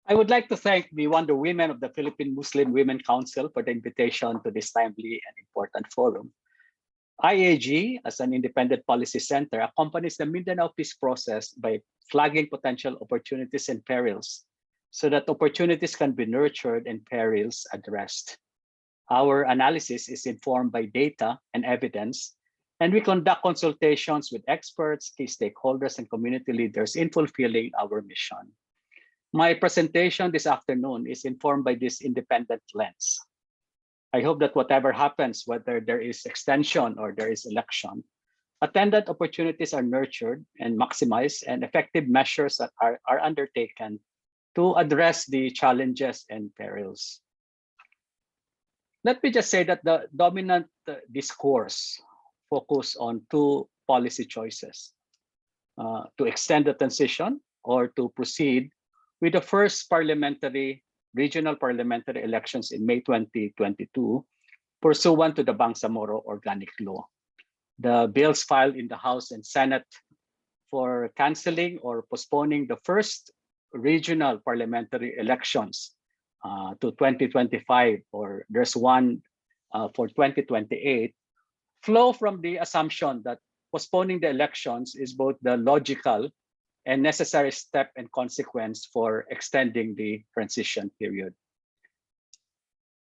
I would like to thank the Wonder Women of the Philippine Muslim Women Council for the invitation to this timely and important forum. IAG, as an independent policy center, accompanies the Mindanao peace process by flagging potential opportunities and perils so that opportunities can be nurtured and perils addressed. Our analysis is informed by data and evidence, and we conduct consultations with experts, key stakeholders, and community leaders in fulfilling our mission. My presentation this afternoon is informed by this independent lens. I hope that whatever happens, whether there is extension or there is election, attendant opportunities are nurtured and maximized, and effective measures that are undertaken to address the challenges and perils. Let me just say that the dominant discourse focus on two policy choices, to extend the transition or to proceed with the first regional parliamentary elections in May 2022, pursuant to the Bangsamoro Organic Law. The bills filed in the House and Senate for canceling or postponing the first regional parliamentary elections to 2025, or there's one for 2028, flow from the assumption that postponing the elections is both the logical and necessary step and consequence for extending the transition period.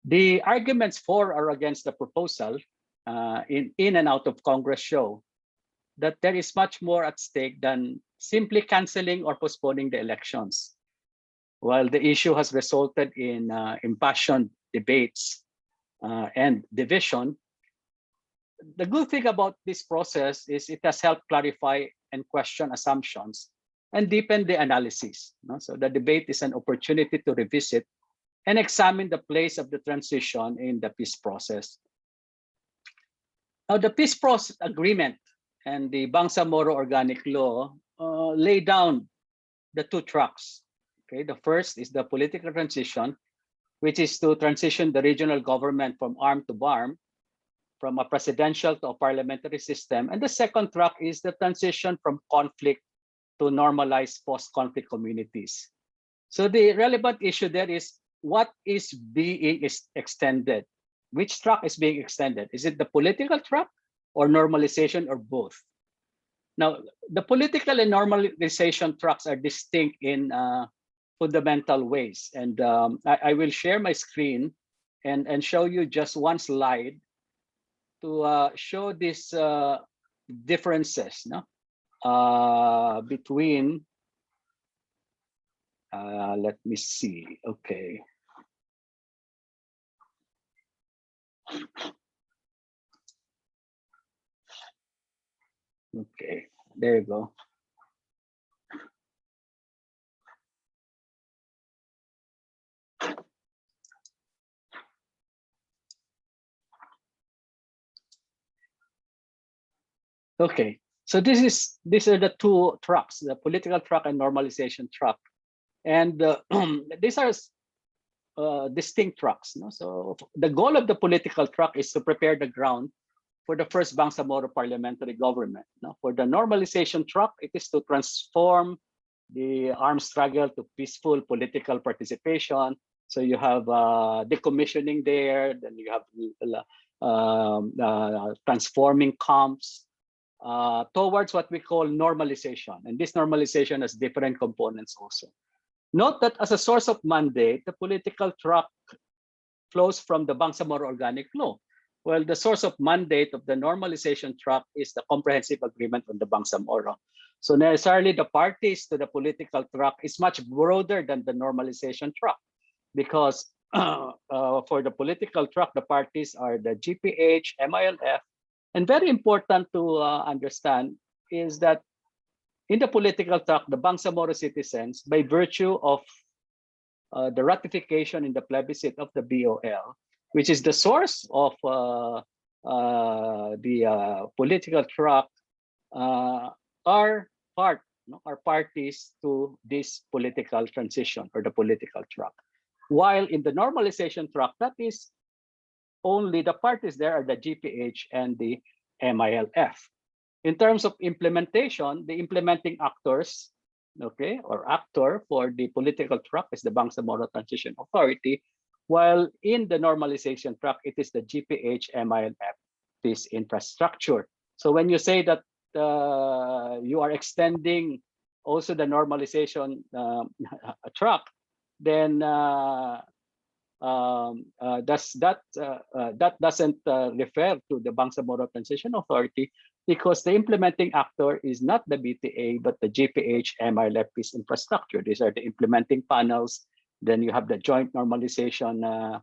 The arguments for or against the proposal in and out of Congress show that there is much more at stake than simply canceling or postponing the elections. While the issue has resulted in impassioned debates and division, the good thing about this process is it has helped clarify and question assumptions and deepen the analysis. So the debate is an opportunity to revisit and examine the place of the transition in the peace process. Now, the peace process agreement and the Bangsamoro Organic Law lay down the two tracks. Okay, the first is the political transition, which is to transition the regional government from arm to barm, from a presidential to a parliamentary system. And the second track is the transition from conflict to normalize post-conflict communities. So the relevant issue there is what is being extended? Which track is being extended? Is it the political track or normalization, or both? Now, the political and normalization tracks are distinct in fundamental ways. And I will share my screen and show you just one slide to show these differences, no? Between, let me see, okay. Okay, there you go. Okay, so these are the two tracks, the political track and normalization track, and these are distinct tracks. No? So the goal of the political track is to prepare the ground for the first Bangsamoro parliamentary government. No? For the normalization track, it is to transform the armed struggle to peaceful political participation. So you have decommissioning there, then you have transforming camps towards what we call normalization. And this normalization has different components also. Note that as a source of mandate, the political track flows from the Bangsamoro Organic Law. Well, the source of mandate of the normalization track is the comprehensive agreement on the Bangsamoro. So necessarily the parties to the political track is much broader than the normalization track, because for the political track, the parties are the GPH, MILF, and very important to understand is that in the political track, the Bangsamoro citizens, by virtue of the ratification in the plebiscite of the BOL, which is the source of the political track, are parties to this political transition or the political track. While in the normalization track, that is only the parties there are the GPH and the MILF. In terms of implementation, the implementing actors okay, or actor for the political track is the Bangsamoro Transition Authority, while in the normalization track, it is the GPH MILF Peace Infrastructure. So when you say that you are extending also the normalization track, then that doesn't refer to the Bangsamoro Transition Authority, because the implementing actor is not the BTA but the GPH MILF Peace Infrastructure. These are the implementing panels. Then you have the joint normalization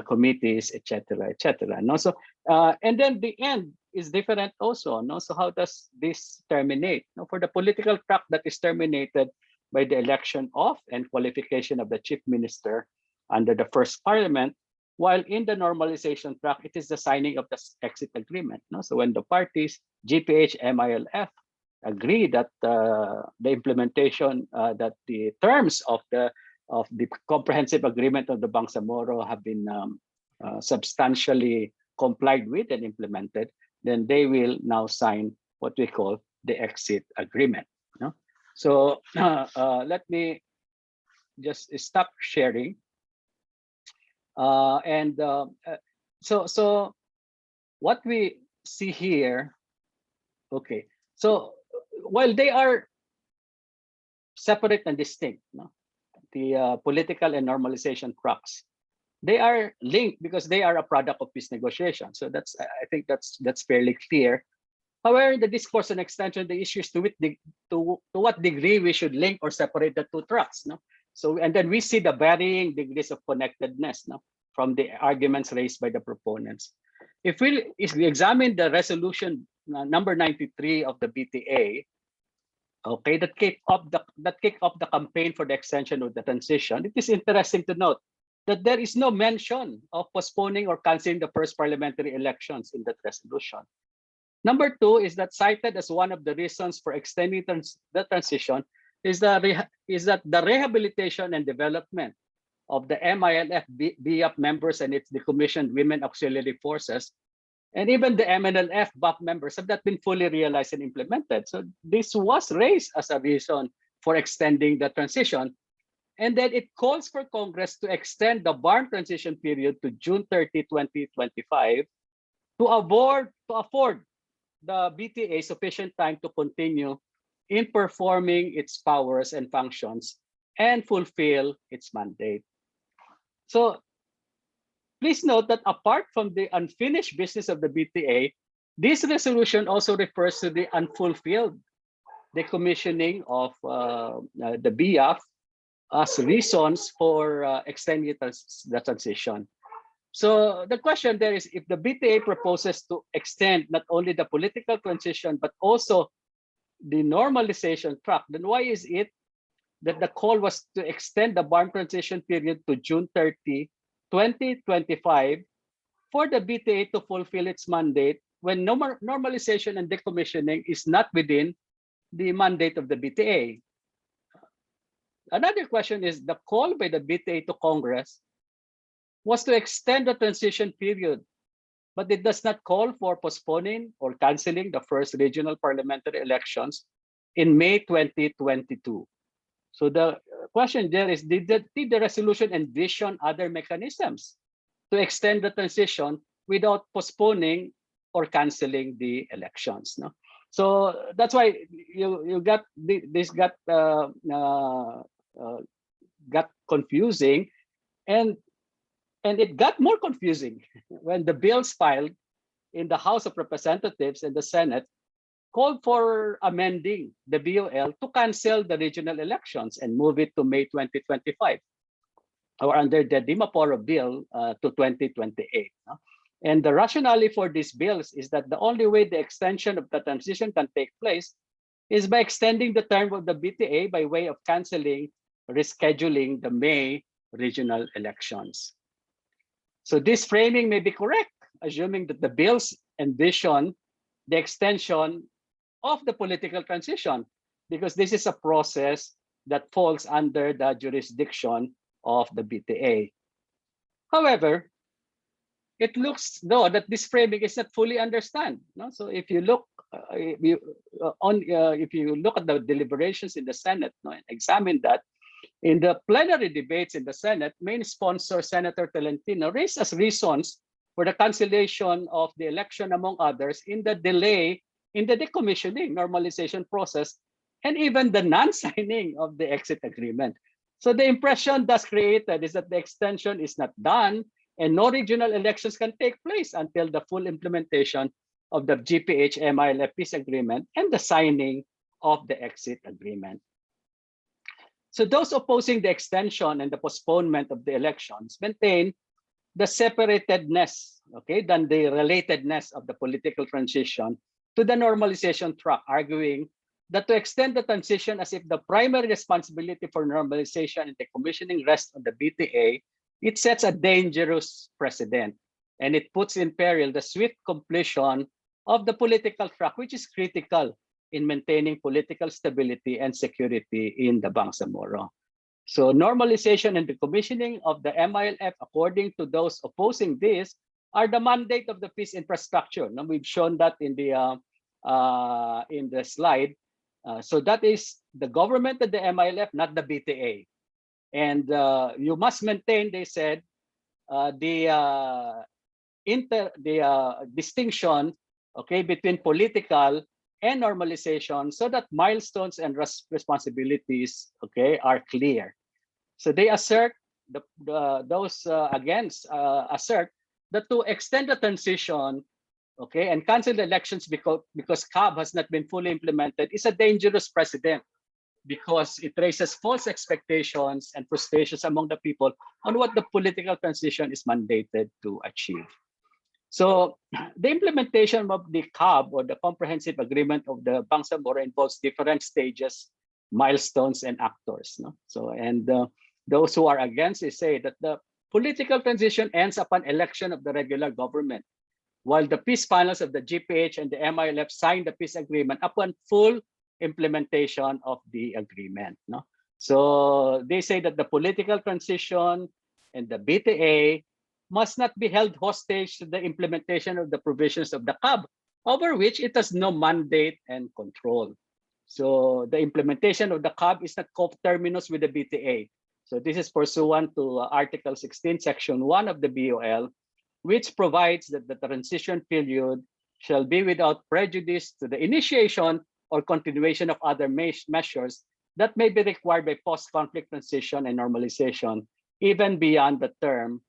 committees, etc., etc. No, so and then the end is different also. No, so how does this terminate? No, for the political track, that is terminated by the election of and qualification of the chief minister under the first parliament, while in the normalization track, it is the signing of the exit agreement. No? So when the parties, GPH, MILF, agree that the implementation, that the terms of the comprehensive agreement of the Bangsamoro have been substantially complied with and implemented, then they will now sign what we call the exit agreement. No? So let me just stop sharing. So what we see here, okay, so while they are separate and distinct, no? The political and normalization tracks, they are linked because they are a product of peace negotiation. So that's, I think that's fairly clear. However, in the discourse and extension, the issue is to what degree we should link or separate the two tracks. No? So, and then we see the varying degrees of connectedness, no, from the arguments raised by the proponents. If we examine the resolution number 93 of the BTA, okay, that kicked off the campaign for the extension of the transition, it is interesting to note that there is no mention of postponing or canceling the first parliamentary elections in that resolution. Number two is that cited as one of the reasons for extending the transition is that the rehabilitation and development of the MILF BIAP members and its decommissioned women auxiliary forces, and even the MNLF BAP members have not been fully realized and implemented. So this was raised as a reason for extending the transition. And then it calls for Congress to extend the BARM transition period to June 30, 2025 to afford the BTA sufficient time to continue in performing its powers and functions and fulfill its mandate. So please note that apart from the unfinished business of the BTA, this resolution also refers to the unfulfilled decommissioning of the BIAF as reasons for extending the transition. So the question there is, if the BTA proposes to extend not only the political transition, but also the normalization track, then why is it that the call was to extend the BARM transition period to June 30, 2025 for the BTA to fulfill its mandate when normalization and decommissioning is not within the mandate of the BTA? Another question is, the call by the BTA to Congress was to extend the transition period, but it does not call for postponing or canceling the first regional parliamentary elections in May 2022. So the question there is, did the resolution envision other mechanisms to extend the transition without postponing or canceling the elections? No? So that's why you got this got confusing, and it got more confusing when the bills filed in the House of Representatives and the Senate called for amending the BOL to cancel the regional elections and move it to May 2025, or under the Dimaporo bill to 2028. No? And the rationale for these bills is that the only way the extension of the transition can take place is by extending the term of the BTA by way of canceling, rescheduling the May regional elections. So this framing may be correct, assuming that the bills envision the extension of the political transition, because this is a process that falls under the jurisdiction of the BTA. However, it looks though that this framing is not fully understood. No? So if you look if you look at the deliberations in the Senate, no, and examine that, in the plenary debates in the Senate, main sponsor Senator Tolentino raised as reasons for the cancellation of the election, among others, in the delay in the decommissioning normalization process and even the non-signing of the exit agreement. So the impression thus created is that the extension is not done and no regional elections can take place until the full implementation of the GPH-MILF peace agreement and the signing of the exit agreement. So those opposing the extension and the postponement of the elections maintain the separatedness, okay, than the relatedness of the political transition to the normalization track, arguing that to extend the transition as if the primary responsibility for normalization and decommissioning rests on the BTA, it sets a dangerous precedent, and it puts in peril the swift completion of the political track, which is critical in maintaining political stability and security in the Bangsamoro. So normalization and decommissioning of the MILF, according to those opposing this, are the mandate of the peace infrastructure. Now, we've shown that in the slide. So that is the government of the MILF, not the BTA. And you must maintain, they said, the distinction, okay, between political and normalization, so that milestones and responsibilities, okay, are clear. So they assert, those against assert that to extend the transition, okay, and cancel the elections because CAB has not been fully implemented is a dangerous precedent, because it raises false expectations and frustrations among the people on what the political transition is mandated to achieve. So the implementation of the CAB, or the Comprehensive Agreement of the Bangsamoro, involves different stages, milestones, and actors. No? So, and those who are against it say that the political transition ends upon election of the regular government, while the peace panels of the GPH and the MILF signed the peace agreement upon full implementation of the agreement. No? So they say that the political transition and the BTA must not be held hostage to the implementation of the provisions of the CAB, over which it has no mandate and control. So the implementation of the CAB is not coterminous with the BTA. So this is pursuant to Article 16, Section 1 of the BOL, which provides that the transition period shall be without prejudice to the initiation or continuation of other measures that may be required by post-conflict transition and normalization, even beyond the term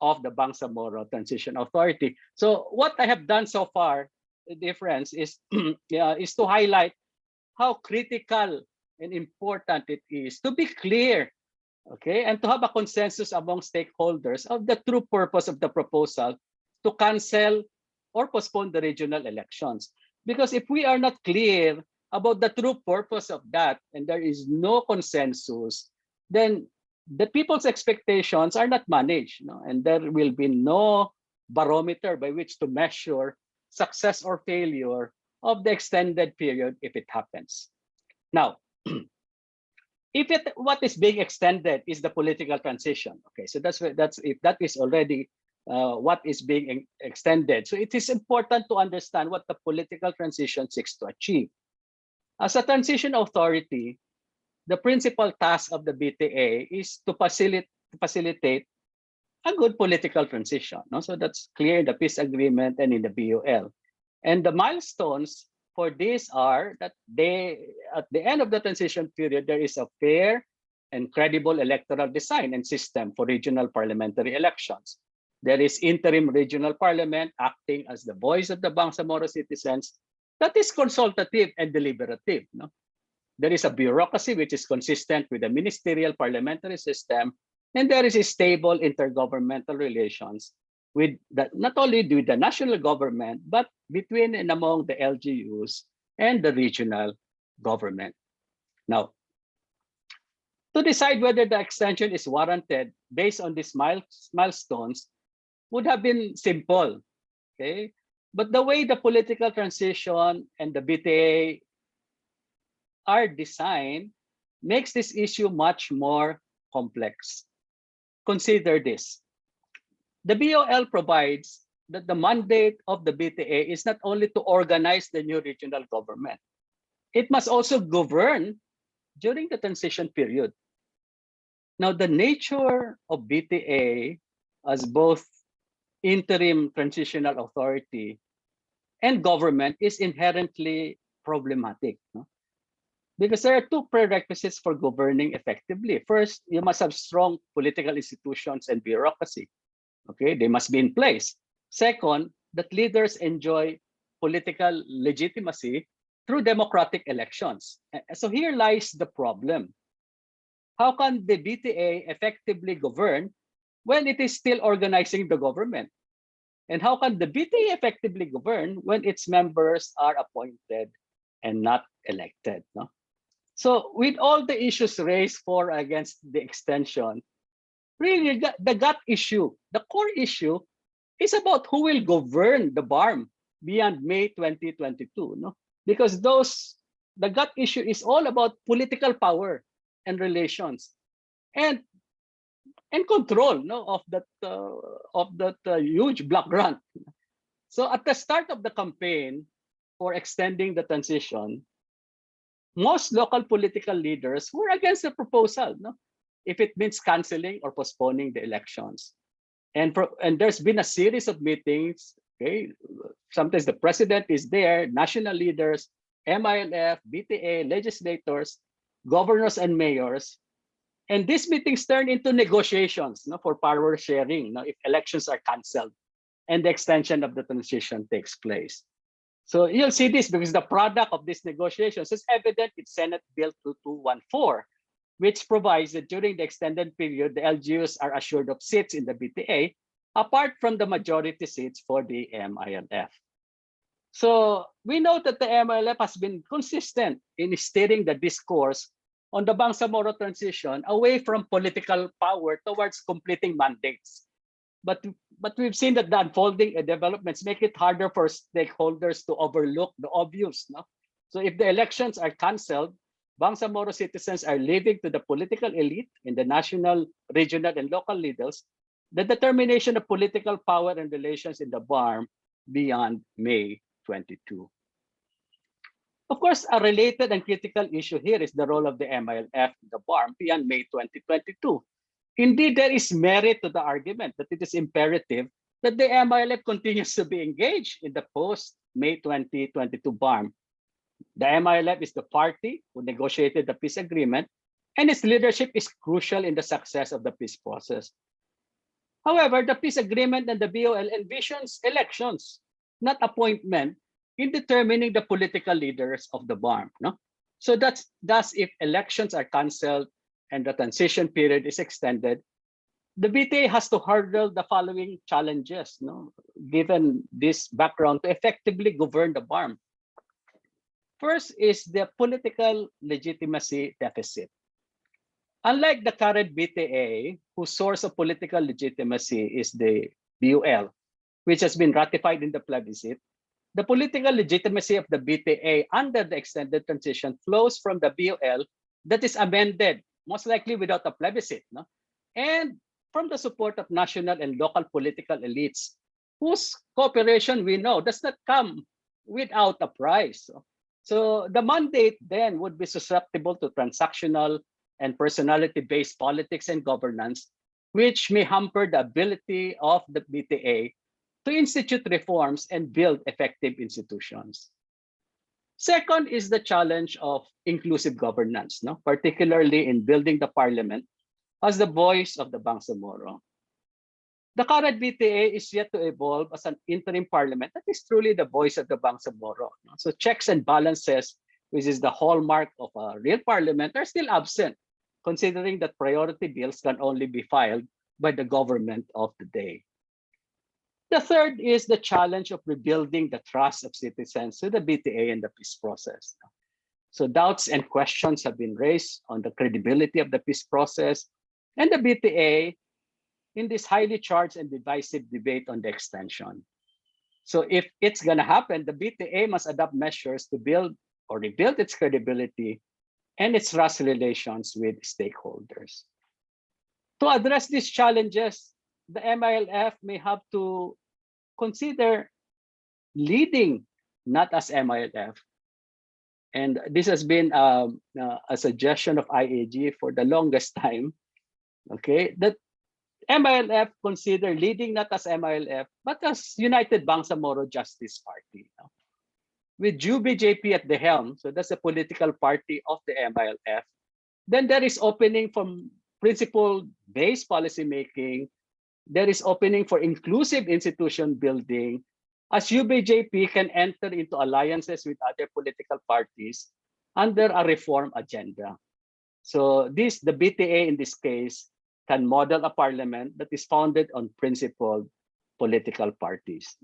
of the Bangsamoro Transition Authority. So what I have done so far, the difference is, is to highlight how critical and important it is to be clear, okay, and to have a consensus among stakeholders of the true purpose of the proposal to cancel or postpone the regional elections. Because if we are not clear about the true purpose of that, and there is no consensus, then the people's expectations are not managed, and there will be no barometer by which to measure success or failure of the extended period if it happens. Now, what is being extended is the political transition. Okay, so that's if that is already what is being extended. So it is important to understand what the political transition seeks to achieve. As a transition authority, the principal task of the BTA is to facilitate a good political transition. No? So that's clear in the peace agreement and in the BOL. And the milestones for this are that at the end of the transition period, there is a fair and credible electoral design and system for regional parliamentary elections. There is interim regional parliament acting as the voice of the Bangsamoro citizens that is consultative and deliberative. No? There is a bureaucracy which is consistent with the ministerial parliamentary system, and there is a stable intergovernmental relations with not only with the national government, but between and among the LGUs and the regional government. Now, to decide whether the extension is warranted based on these milestones would have been simple, okay? But the way the political transition and the BTA are designed makes this issue much more complex. Consider this. The BOL provides that the mandate of the BTA is not only to organize the new regional government, it must also govern during the transition period. Now, the nature of BTA as both interim transitional authority and government is inherently problematic. No? Because there are two prerequisites for governing effectively. First, you must have strong political institutions and bureaucracy. Okay, they must be in place. Second, that leaders enjoy political legitimacy through democratic elections. So here lies the problem. How can the BTA effectively govern when it is still organizing the government? And how can the BTA effectively govern when its members are appointed and not elected? No? So with all the issues raised for or against the extension, really the gut issue, the core issue is about who will govern the BARM beyond May 2022. No? Because the gut issue is all about political power and relations and control, no, of that huge block grant. So at the start of the campaign for extending the transition, most local political leaders were against the proposal, no, if it means canceling or postponing the elections. And there's been a series of meetings. Okay, sometimes the president is there, national leaders, MILF, BTA, legislators, governors and mayors. And these meetings turn into negotiations, no, for power sharing, no, if elections are canceled and the extension of the transition takes place. So you'll see this because the product of these negotiations is evident in Senate Bill 2214, which provides that during the extended period, the LGUs are assured of seats in the BTA, apart from the majority seats for the MILF. So we know that the MILF has been consistent in steering the discourse on the Bangsamoro transition away from political power towards completing mandates. But we've seen that the unfolding developments make it harder for stakeholders to overlook the obvious. No? So if the elections are canceled, Bangsamoro citizens are leaving to the political elite in the national, regional, and local leaders the determination of political power and relations in the BARM beyond May 22. Of course, a related and critical issue here is the role of the MILF in the BARM beyond May 2022. Indeed, there is merit to the argument that it is imperative that the MILF continues to be engaged in the post-May 2022 BARM. The MILF is the party who negotiated the peace agreement, and its leadership is crucial in the success of the peace process. However, the peace agreement and the BOL envisions elections, not appointment, in determining the political leaders of the BARM. No? So thus, if elections are canceled and the transition period is extended, the BTA has to hurdle the following challenges, no? Given this background, to effectively govern the BARM. First is the political legitimacy deficit. Unlike the current BTA, whose source of political legitimacy is the BUL, which has been ratified in the plebiscite, the political legitimacy of the BTA under the extended transition flows from the BUL that is amended, most likely without a plebiscite, no? And from the support of national and local political elites, whose cooperation we know does not come without a price. So the mandate then would be susceptible to transactional and personality-based politics and governance, which may hamper the ability of the BTA to institute reforms and build effective institutions. Second is the challenge of inclusive governance, no? Particularly in building the parliament as the voice of the Bangsamoro. The current BTA is yet to evolve as an interim parliament that is truly the voice of the Bangsamoro. No? So checks and balances, which is the hallmark of a real parliament, are still absent, considering that priority bills can only be filed by the government of the day. The third is the challenge of rebuilding the trust of citizens to the BTA and the peace process. So doubts and questions have been raised on the credibility of the peace process and the BTA in this highly charged and divisive debate on the extension. So if it's going to happen, the BTA must adopt measures to build or rebuild its credibility and its trust relations with stakeholders. To address these challenges, the MILF may have to consider leading not as MILF. And this has been a suggestion of IAG for the longest time, okay, that MILF consider leading not as MILF, but as United Bangsamoro Justice Party. With UBJP at the helm, so that's the political party of the MILF, then there is opening from principle-based policymaking, there is opening for inclusive institution building, as UBJP can enter into alliances with other political parties under a reform agenda. So the BTA in this case can model a parliament that is founded on principled political parties.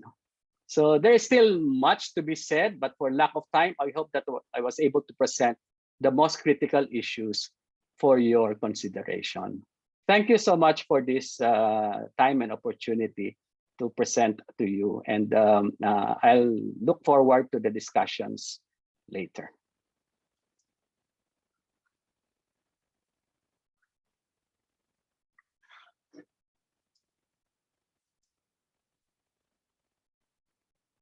So there is still much to be said, but for lack of time, I hope that I was able to present the most critical issues for your consideration. Thank you so much for this time and opportunity to present to you. And I'll look forward to the discussions later.